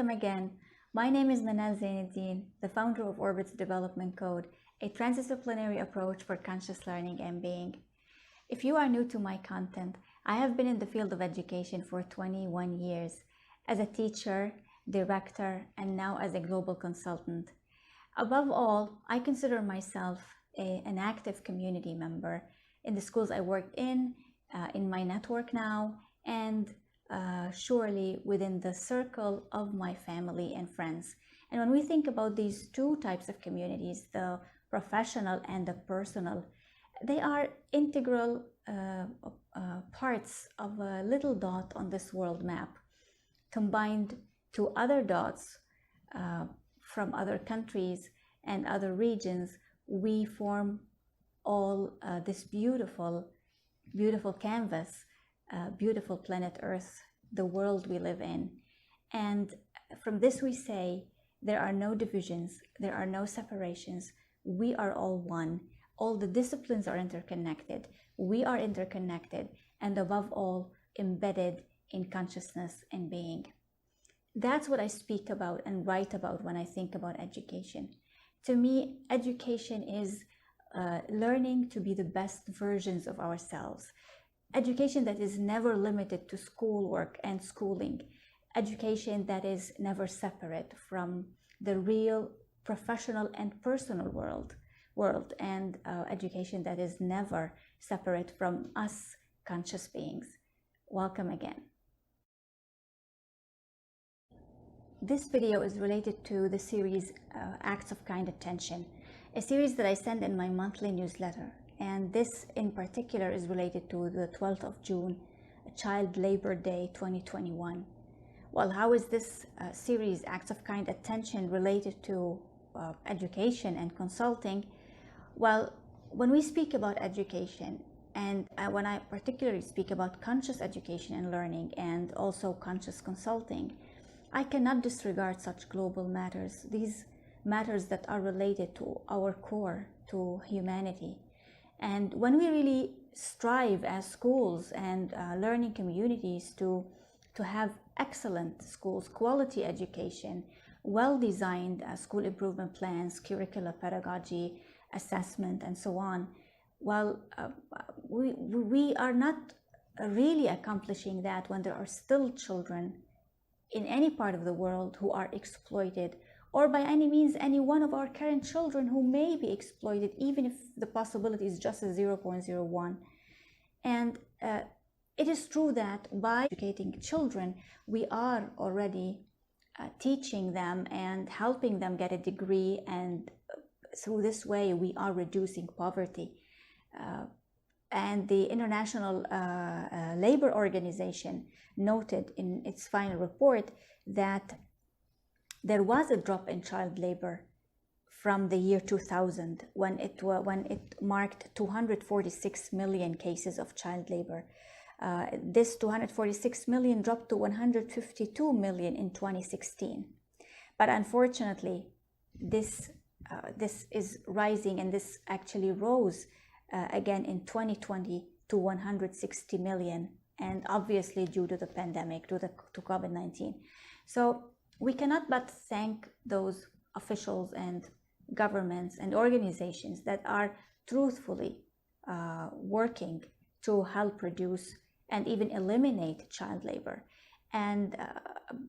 Welcome again. My name is Manal Zainuddin, the founder of Orbit's Development Code, a transdisciplinary approach for conscious learning and being. If you are new to my content, I have been in the field of education for 21 years as a teacher, director, and now as a global consultant. Above all, I consider myself an active community member in the schools I worked in my network now, and surely within the circle of my family and friends. And when we think about these two types of communities, the professional and the personal, they are integral parts of a little dot on this world map, combined to other dots from other countries and other regions. We form all this beautiful canvas, beautiful planet Earth, the world we live in. And from this we say, there are no divisions, there are no separations. We are all one. All the disciplines are interconnected. We are interconnected, and above all, embedded in consciousness and being. That's what I speak about and write about when I think about education. To me, education is learning to be the best versions of ourselves. Education that is never limited to schoolwork and schooling. Education that is never separate from the real professional and personal world, and education that is never separate from us conscious beings. Welcome again. This video is related to the series Acts of Kind Attention, a series that I send in my monthly newsletter. And this in particular is related to the 12th of June, Child Labor Day 2021. Well, how is this series, Acts of Kind Attention, related to education and consulting? Well, when we speak about education, and when I particularly speak about conscious education and learning and also conscious consulting, I cannot disregard such global matters, these matters that are related to our core, to humanity. And when we really strive as schools and learning communities to have excellent schools, quality education, well-designed school improvement plans, curricula, pedagogy, assessment, and so on, well, we are not really accomplishing that when there are still children in any part of the world who are exploited, or by any means any one of our current children who may be exploited, even if the possibility is just a 0.01. And it is true that by educating children, we are already teaching them and helping them get a degree, and through this way we are reducing poverty. And the International Labor Organization noted in its final report that there was a drop in child labor from the year 2000, when it marked 246 million cases of child labor. This 246 million dropped to 152 million in 2016. But unfortunately, this is rising, and this actually rose again in 2020 to 160 million, and obviously due to the pandemic, to COVID-19. So we cannot but thank those officials and governments and organizations that are truthfully working to help reduce and even eliminate child labor. And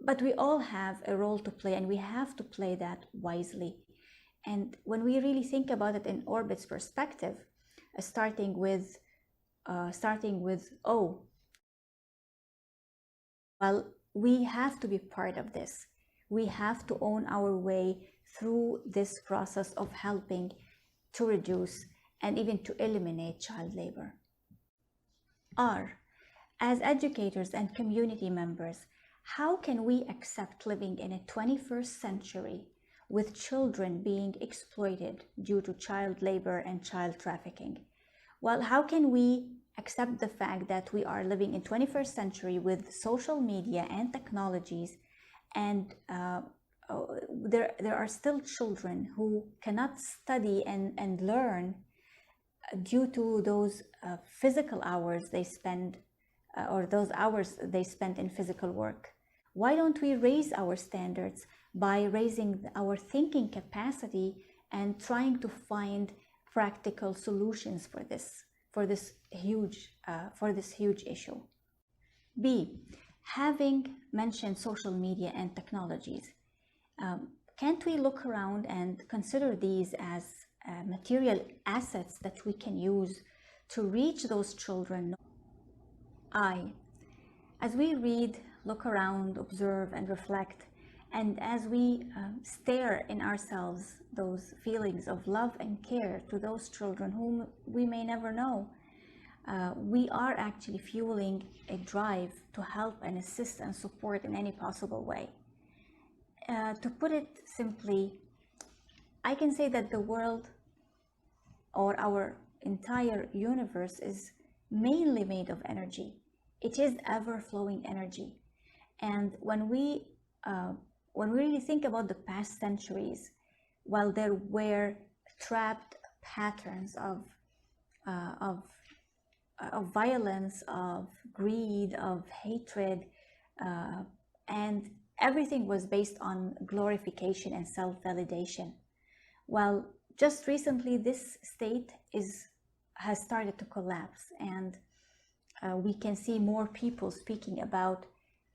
but we all have a role to play, and we have to play that wisely. And when we really think about it in Orbit's perspective, starting with O, well, we have to be part of this. We have to own our way through this process of helping to reduce and even to eliminate child labor. R, as educators and community members, how can we accept living in a 21st century with children being exploited due to child labor and child trafficking? Well, how can we accept the fact that we are living in 21st century with social media and technologies, and there are still children who cannot study and learn due to those physical hours they spend, or those hours they spend in physical work? Why don't we raise our standards by raising our thinking capacity and trying to find practical solutions for this huge issue? B, having mentioned social media and technologies, can't we look around and consider these as material assets that we can use to reach those children? As we read, look around, observe, and reflect, and as we stare in ourselves those feelings of love and care to those children whom we may never know, we are actually fueling a drive to help and assist and support in any possible way. To put it simply, I can say that the world, or our entire universe, is mainly made of energy. It is ever-flowing energy. And when we really think about the past centuries, while there were trapped patterns of violence, of greed, of hatred, and everything was based on glorification and self-validation. Well, just recently, this state has started to collapse, and we can see more people speaking about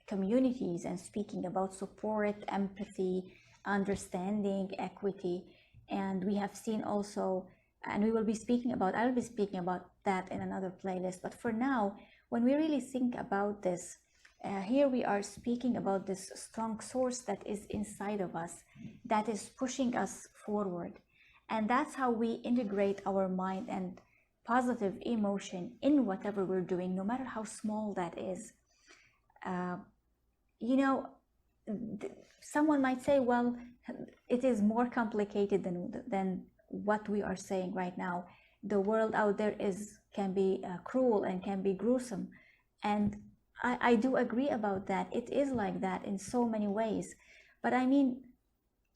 communities and speaking about support, empathy, understanding, equity. And we have seen also, and I will be speaking about that in another playlist. But for now, when we really think about this, here we are speaking about this strong source that is inside of us, that is pushing us forward. And that's how we integrate our mind and positive emotion in whatever we're doing, no matter how small that is. Someone might say, well, it is more complicated than what we are saying right now. The world out there can be cruel and can be gruesome. And I do agree about that. It is like that in so many ways. But I mean,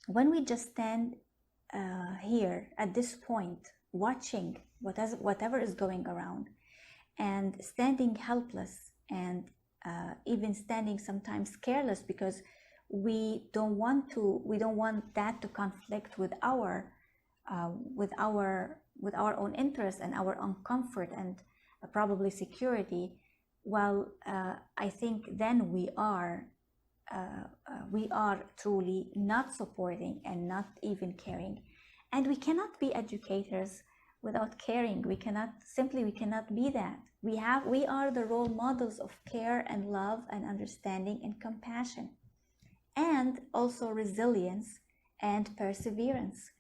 when we just stand here at this point, watching whatever is going around, and standing helpless, and even standing sometimes careless, because we don't want that to conflict with our own interests and our own comfort and probably security. Well, I think then we are truly not supporting and not even caring. And we cannot be educators without caring. We cannot be that. We are the role models of care and love and understanding and compassion, and also resilience and perseverance.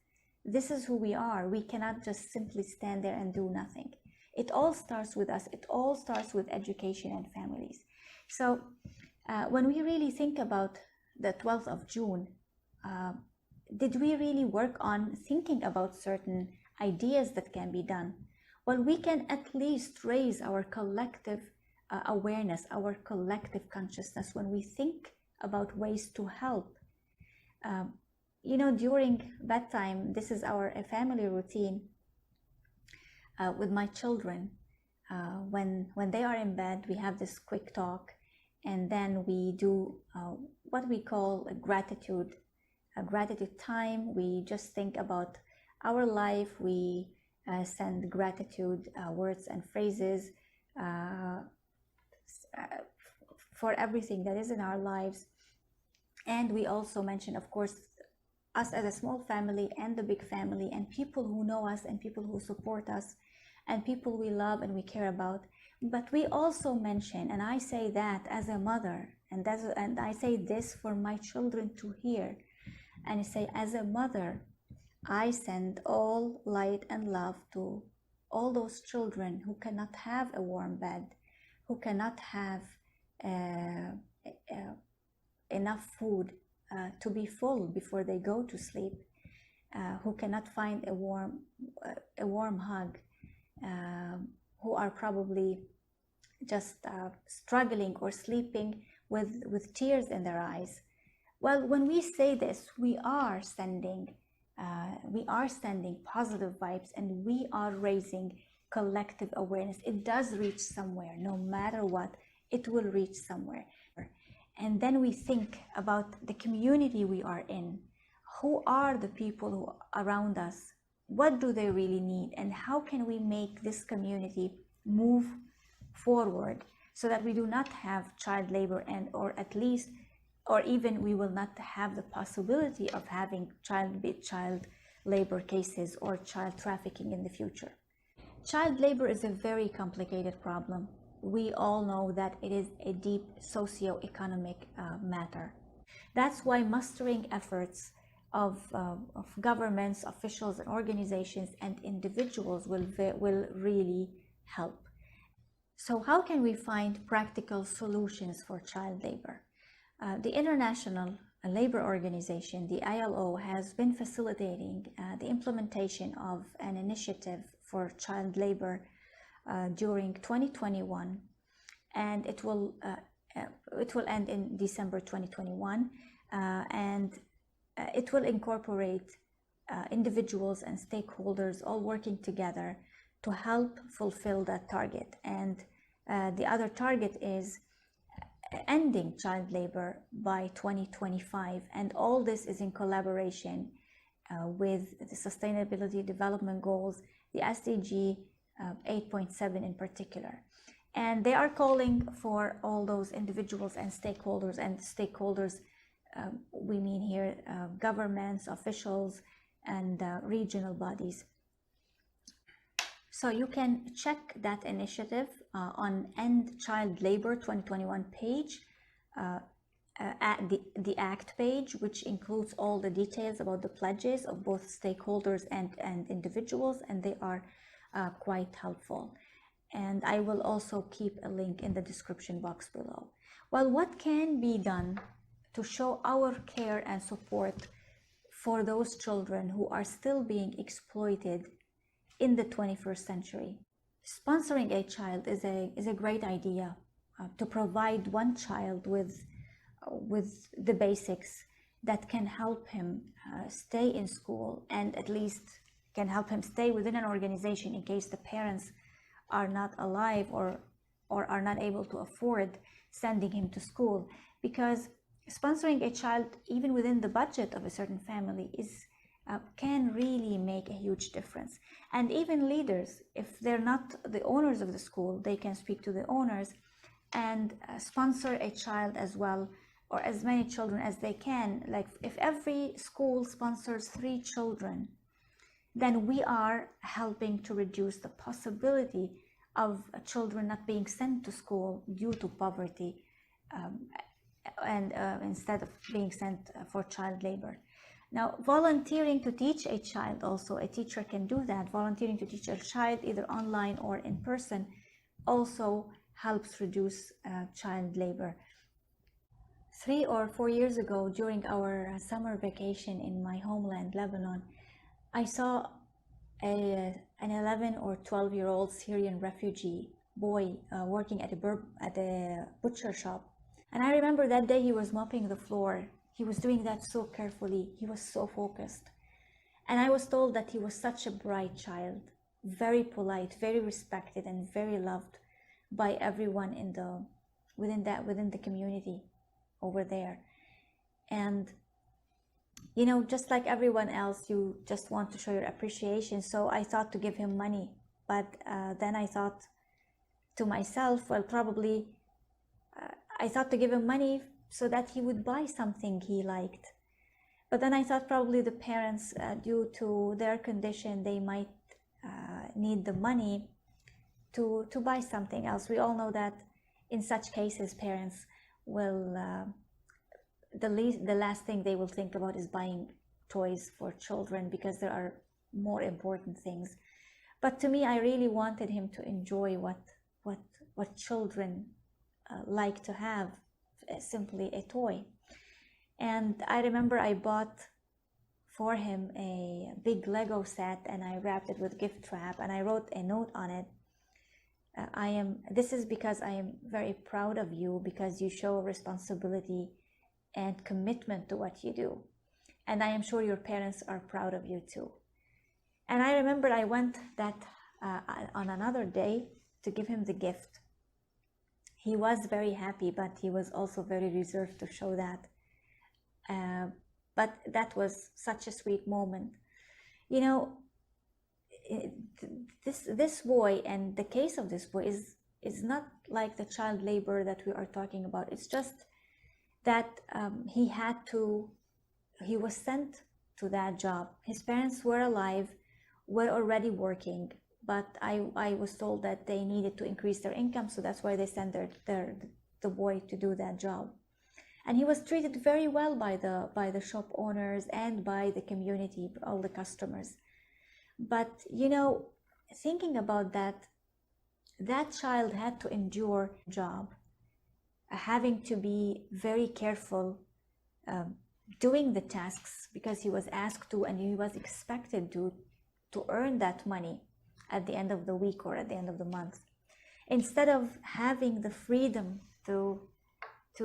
This is who we are. We cannot just simply stand there and do nothing. It all starts with us. It all starts with education and families. So when we really think about the 12th of June, did we really work on thinking about certain ideas that can be done? Well, we can at least raise our collective awareness, our collective consciousness when we think about ways to help. During bedtime, this is a family routine with my children. When they are in bed, we have this quick talk, and then we do what we call a gratitude time. We just think about our life. We send gratitude words and phrases for everything that is in our lives. And we also mention, of course, us as a small family and the big family, and people who know us and people who support us and people we love and we care about. But we also mention, and I say that as a mother, and I say this for my children to hear, and I say, as a mother, I send all light and love to all those children who cannot have a warm bed, who cannot have enough food to be full before they go to sleep, who cannot find a warm hug, who are probably just struggling or sleeping with tears in their eyes. Well, when we say this, we are sending positive vibes, and we are raising collective awareness. It does reach somewhere. No matter what, it will reach somewhere. and then we think about the community we are in. Who are the people who around us? What do they really need? And how can we make this community move forward so that we do not have child labor, and or at least, or even we will not have the possibility of having child labor cases or child trafficking in the future. Child labor is a very complicated problem. We all know that it is a deep socio-economic matter. That's why mustering efforts of governments, officials, and organizations and individuals will really help. So how can we find practical solutions for child labor? The International Labor Organization, the ILO, has been facilitating the implementation of an initiative for child labor during 2021, and it will end in December 2021, and it will incorporate individuals and stakeholders all working together to help fulfill that target. And the other target is ending child labor by 2025, and all this is in collaboration with the Sustainability Development Goals, the SDG 8.7 in particular. And they are calling for all those individuals and stakeholders, we mean here governments, officials, and regional bodies. So you can check that initiative on End Child Labor 2021 page, at the ACT page, which includes all the details about the pledges of both stakeholders and individuals, and they are quite helpful. And I will also keep a link in the description box below. Well, what can be done to show our care and support for those children who are still being exploited in the 21st century? Sponsoring a child is a great idea to provide one child with the basics that can help him stay in school, and at least can help him stay within an organization in case the parents are not alive or are not able to afford sending him to school. Because sponsoring a child, even within the budget of a certain family, can really make a huge difference. And even leaders, if they're not the owners of the school, they can speak to the owners and sponsor a child as well, or as many children as they can. Like if every school sponsors 3 children, then we are helping to reduce the possibility of children not being sent to school due to poverty, and instead of being sent for child labor. Now, volunteering to teach a child, also a teacher can do that. Volunteering to teach a child either online or in person also helps reduce child labor. 3 or 4 years ago, during our summer vacation in my homeland, Lebanon, I saw an 11 or 12-year-old Syrian refugee boy working at a butcher shop. And I remember that day he was mopping the floor. He was doing that so carefully. He was so focused. And I was told that he was such a bright child, very polite, very respected, and very loved by everyone within the community over there. And you know, just like everyone else, you just want to show your appreciation. So I thought to give him money, but then I thought to myself, well, probably I thought to give him money so that he would buy something he liked. But then I thought probably the parents, due to their condition, they might need the money to buy something else. We all know that in such cases, parents will, the last thing they will think about is buying toys for children, because there are more important things. But to me, I really wanted him to enjoy what children like to have, simply a toy. And I remember I bought for him a big Lego set, and I wrapped it with gift wrap, and I wrote a note on it. This is because I am very proud of you, because you show responsibility and commitment to what you do. And I am sure your parents are proud of you too. And I remember I went on another day to give him the gift. he was very happy, but he was also very reserved to show that. But that was such a sweet moment. You know, this boy, and the case of this boy is not like the child labor that we are talking about. It's just that he was sent to that job. His parents were alive, were already working, but I was told that they needed to increase their income, so that's why they sent the boy to do that job. And he was treated very well by the shop owners and by the community, all the customers. But you know, thinking about that child had to endure job, having to be very careful, doing the tasks because he was asked to, and he was expected to earn that money at the end of the week or at the end of the month, instead of having the freedom to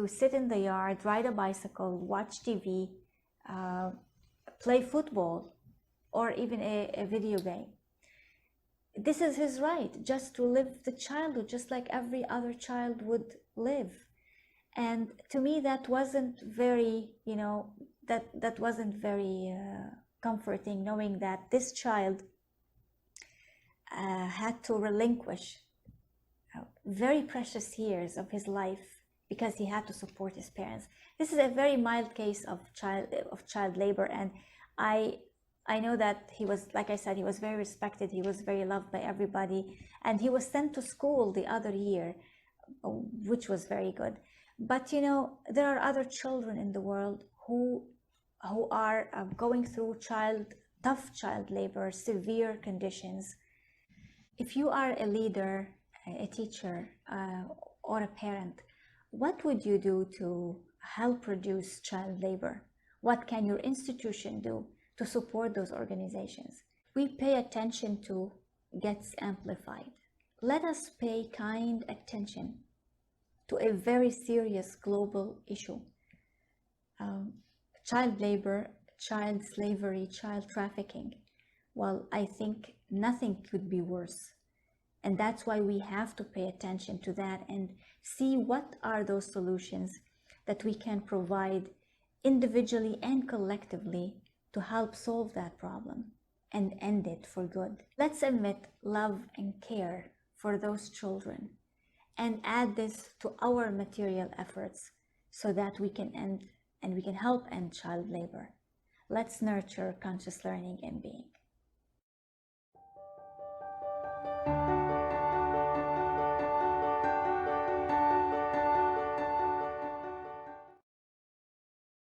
sit in the yard, ride a bicycle, watch TV, play football, or even a video game. This is his right, just to live the childhood just like every other child would live. And to me, that wasn't very, you know, that wasn't very comforting, knowing that this child had to relinquish very precious years of his life because he had to support his parents. This is a very mild case of child labor, and I know that he was, like I said, he was very respected, he was very loved by everybody, and he was sent to school the other year, which was very good. But you know, there are other children in the world who are going through tough child labor, severe conditions. If you are a leader, a teacher, or a parent, what would you do to help reduce child labor? What can your institution do to support those organizations? We pay attention to gets amplified. Let us pay kind attention to a very serious global issue. Child labor, child slavery, child trafficking. Well, I think nothing could be worse. And that's why we have to pay attention to that and see what are those solutions that we can provide individually and collectively to help solve that problem and end it for good. Let's admit love and care for those children and add this to our material efforts so that we can end and we can help end child labor. Let's nurture conscious learning and being.